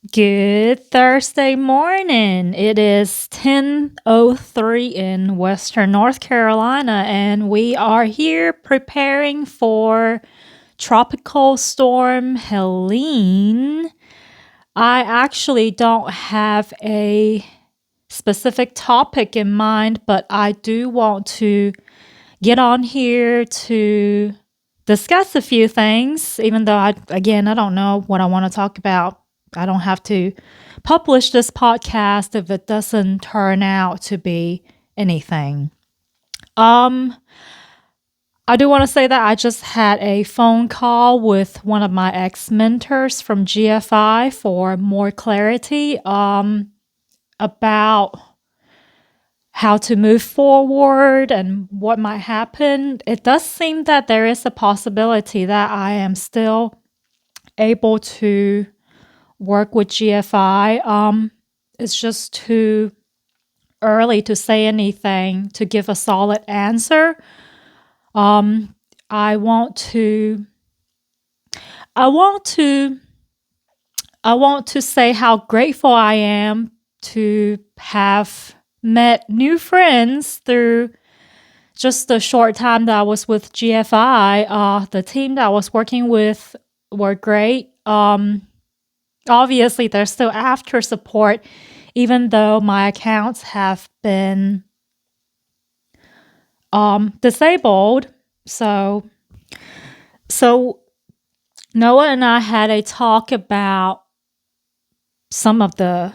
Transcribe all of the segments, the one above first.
Good Thursday morning. It is 10:03 in Western North Carolina, and we are here preparing for Tropical Storm Helene. I actually don't have a specific topic in mind, but I do want to get on here to discuss a few things, even though I don't know what I want to talk about. I don't have to publish this podcast if it doesn't turn out to be anything. Um, I do want to say that I just had a phone call with one of my ex-mentors from GFI for more clarity about how to move forward and what might happen. It does seem that there is a possibility that I am still able to work with GFI. It's just too early to say anything to give a solid answer. I want to I want to I want to say how grateful I am to have met new friends through just the short time that I was with GFI. The team that I was working with were great. Obviously, there's still after support, even though my accounts have been disabled. So Noah and I had a talk about some of the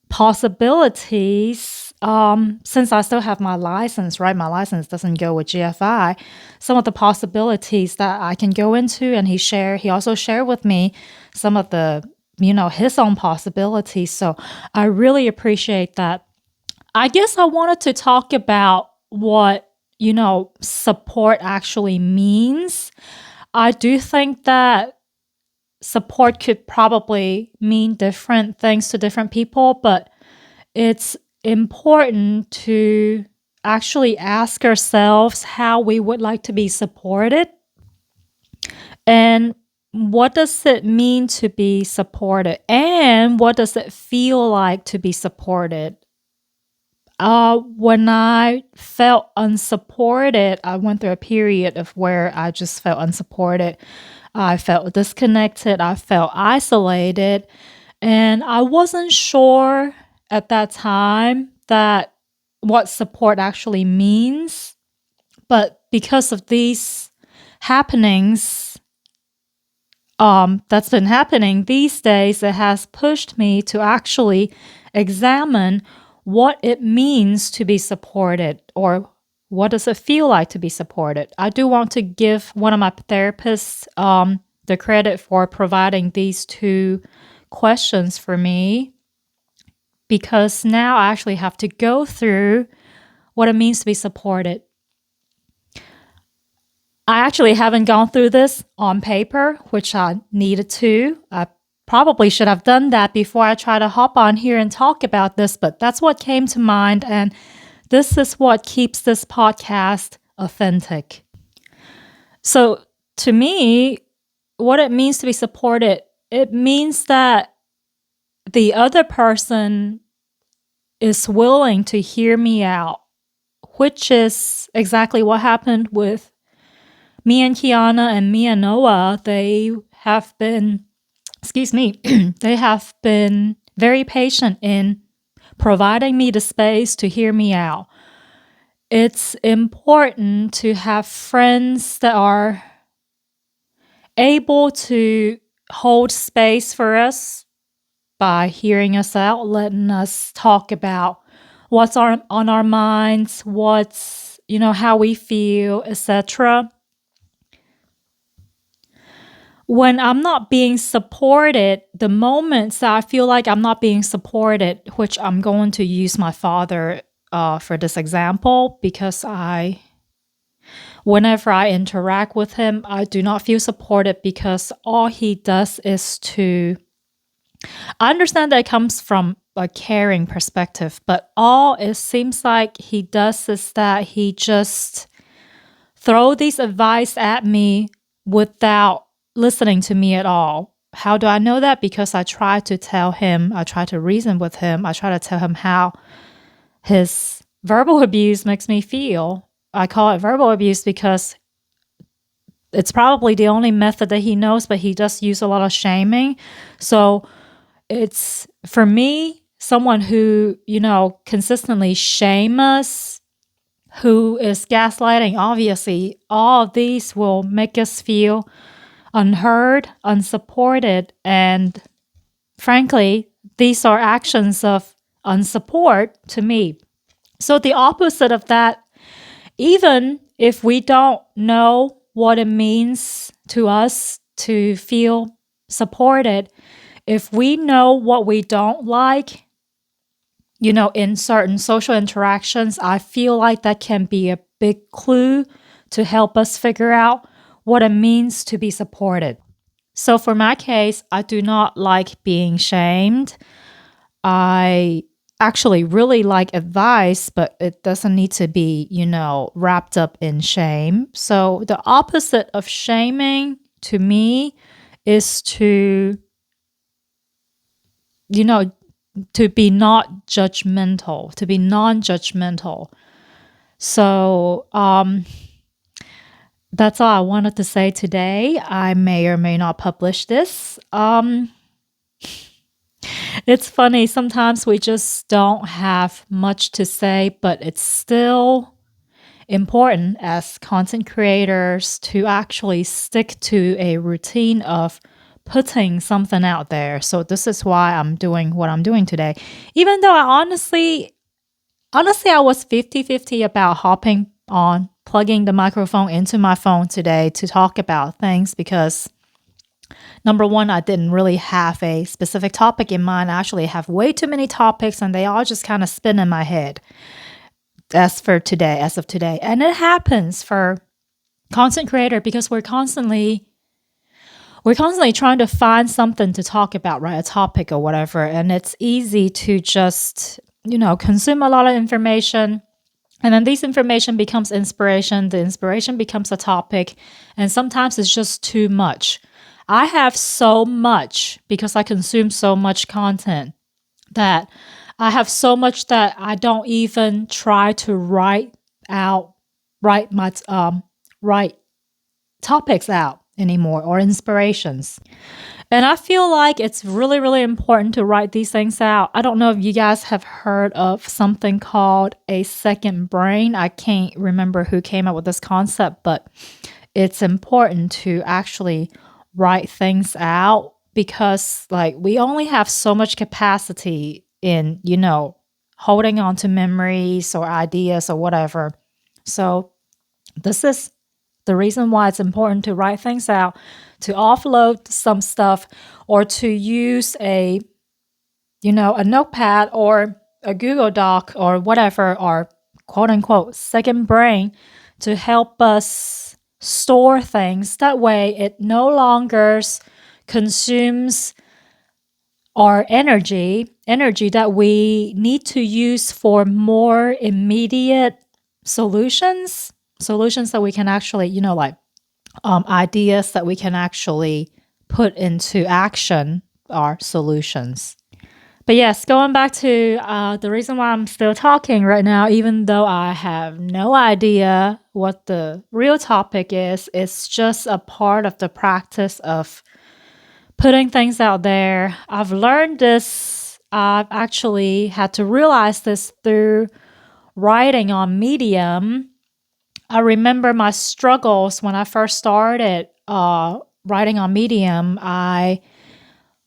possibilities. Since I still have my license, right? My license doesn't go with GFI. Some of the possibilities that I can go into, and he also shared with me some of the, his own possibilities. So I really appreciate that. I guess I wanted to talk about what, support actually means. I do think that support could probably mean different things to different people, but it's important to actually ask ourselves how we would like to be supported and what does it mean to be supported and what does it feel like to be supported. When I felt unsupported, I went through a period of where I just felt unsupported. I felt disconnected. I felt isolated. And I wasn't sure at that time that what support actually means. But because of these happenings, that's been happening these days, it has pushed me to actually examine what it means to be supported or what does it feel like to be supported. I do want to give one of my therapists the credit for providing these two questions for me because now I actually have to go through what it means to be supported. I actually haven't gone through this on paper, which I needed to. I probably should have done that before I try to hop on here and talk about this, but that's what came to mind. And this is what keeps this podcast authentic. So to me, what it means to be supported, it means that the other person is willing to hear me out, which is exactly what happened with me and Kiana and me and Noah. They have been they have been very patient in providing me the space to hear me out. It's important to have friends that are able to hold space for us by hearing us out, letting us talk about what's on our minds, what's, how we feel, etc. When I'm not being supported, the moments that I feel like I'm not being supported, which I'm going to use my father for this example, because whenever I interact with him, I do not feel supported because all he does is I understand that it comes from a caring perspective, but all it seems like he does is that he just throw these advice at me without listening to me at all. How do I know that? Because I try to tell him, I try to reason with him, I try to tell him how his verbal abuse makes me feel. I call it verbal abuse because it's probably the only method that he knows, but he does use a lot of shaming. So it's for me, someone who, consistently shame us, who is gaslighting, obviously, all of these will make us feel unheard, unsupported, and frankly, these are actions of unsupport to me. So the opposite of that, even if we don't know what it means to us to feel supported, if we know what we don't like, in certain social interactions, I feel like that can be a big clue to help us figure out what it means to be supported. So for my case, I do not like being shamed. I actually really like advice, but it doesn't need to be, wrapped up in shame. So the opposite of shaming to me is you know, to be not judgmental, to be non-judgmental. So that's all I wanted to say today. I may or may not publish this. It's funny, sometimes we just don't have much to say, but it's still important as content creators to actually stick to a routine of putting something out there. So this is why I'm doing what I'm doing today. Even though I honestly I was 50-50 about hopping on, plugging the microphone into my phone today to talk about things because number one, I didn't really have a specific topic in mind. I actually have way too many topics and they all just kind of spin in my head as of today. And it happens for content creator because we're constantly trying to find something to talk about, right? A topic or whatever. And it's easy to just, consume a lot of information. And then this information becomes inspiration. The inspiration becomes a topic. And sometimes it's just too much. I have so much because I consume so much content that I have so much that I don't even try to write write topics out anymore or inspirations. And I feel like it's really, really important to write these things out. I don't know if you guys have heard of something called a second brain. I can't remember who came up with this concept, but it's important to actually write things out because like we only have so much capacity in, holding on to memories or ideas or whatever. So this is the reason why it's important to write things out, to offload some stuff, or to use a notepad or a Google Doc or whatever, or quote unquote second brain to help us store things. That way it no longer consumes our energy that we need to use for more immediate solutions that we can actually, ideas that we can actually put into action are solutions. But yes, going back to the reason why I'm still talking right now, even though I have no idea what the real topic is, it's just a part of the practice of putting things out there. I've learned this. I've actually had to realize this through writing on Medium. I remember my struggles when I first started writing on Medium. I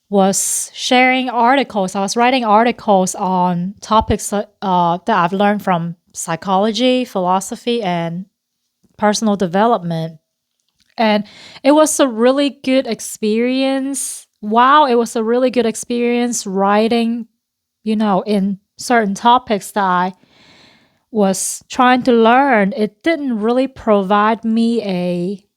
was sharing articles. I was writing articles on topics that I've learned from psychology, philosophy, and personal development. And it was a really good experience. Wow, it was a really good experience writing, in certain topics that I was trying to learn. It didn't really provide me a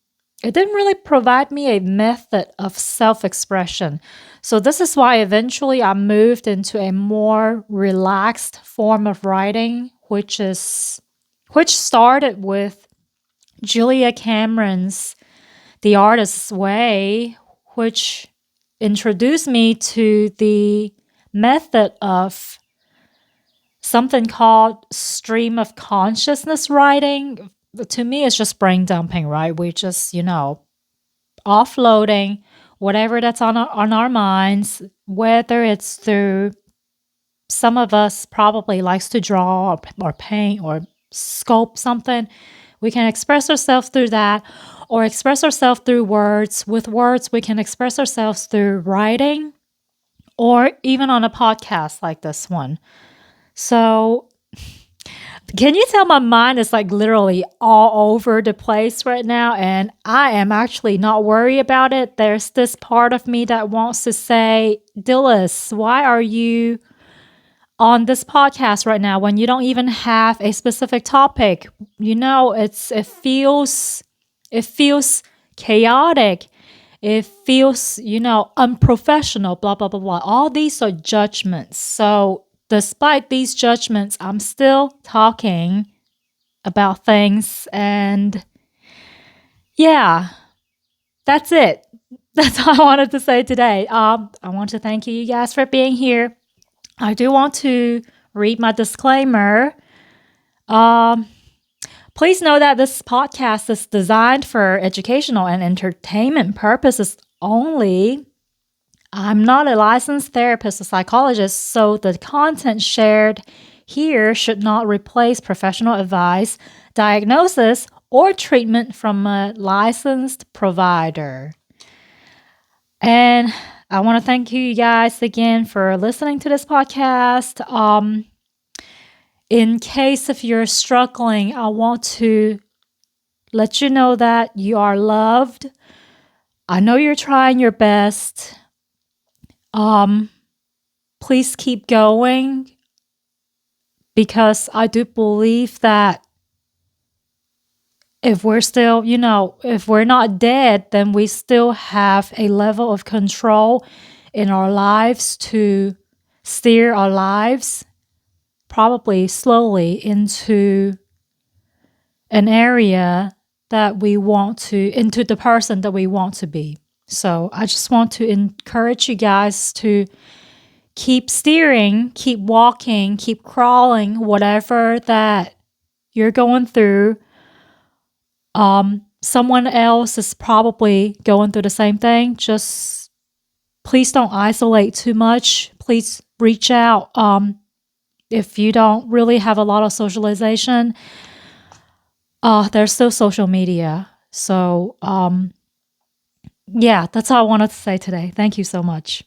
method of self-expression. So this is why eventually I moved into a more relaxed form of writing, which started with Julia Cameron's The Artist's Way, which introduced me to the method of something called stream of consciousness writing. To me, it's just brain dumping, right? We just, offloading whatever that's on our minds, whether it's through some of us probably likes to draw or paint or sculpt something. We can express ourselves through that or express ourselves through words. With words, we can express ourselves through writing or even on a podcast like this one. So, can you tell my mind is like literally all over the place right now? And I am actually not worried about it. There's this part of me that wants to say, Dillis, why are you on this podcast right now when you don't even have a specific topic? It feels chaotic. It feels, unprofessional, blah, blah, blah, blah. All these are judgments. So despite these judgments, I'm still talking about things. And yeah, that's it. That's all I wanted to say today. I want to thank you guys for being here. I do want to read my disclaimer. Please know that this podcast is designed for educational and entertainment purposes only. I'm not a licensed therapist or psychologist, so the content shared here should not replace professional advice, diagnosis, or treatment from a licensed provider. And I want to thank you guys again for listening to this podcast. In case if you're struggling, I want to let you know that you are loved. I know you're trying your best. Please keep going because I do believe that if we're still, if we're not dead, then we still have a level of control in our lives to steer our lives probably slowly into an area that we want to, into the person that we want to be. So I just want to encourage you guys to keep steering, keep walking, keep crawling, whatever that you're going through. Someone else is probably going through the same thing. Just please don't isolate too much. Please reach out. If you don't really have a lot of socialization, there's still social media. So, yeah, that's all I wanted to say today. Thank you so much.